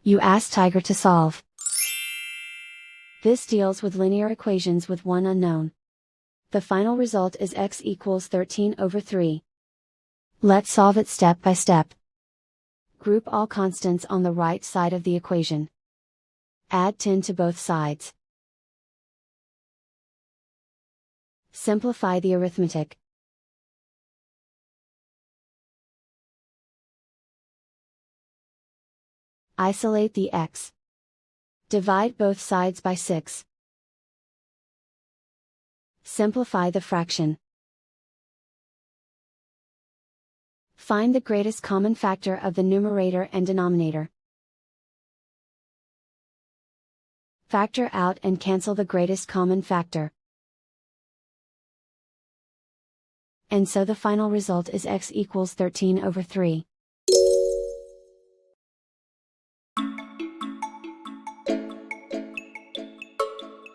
You ask Tiger to solve. This deals with linear equations with one unknown. The final result is x equals 13/3. Let's solve it step by step. Group all constants on the right side of the equation. Add 10 to both sides. Simplify the arithmetic. Isolate the x. Divide both sides by 6. Simplify the fraction. Find the greatest common factor of the numerator and denominator. Factor out and cancel the greatest common factor. And so the final result is x equals 13/3.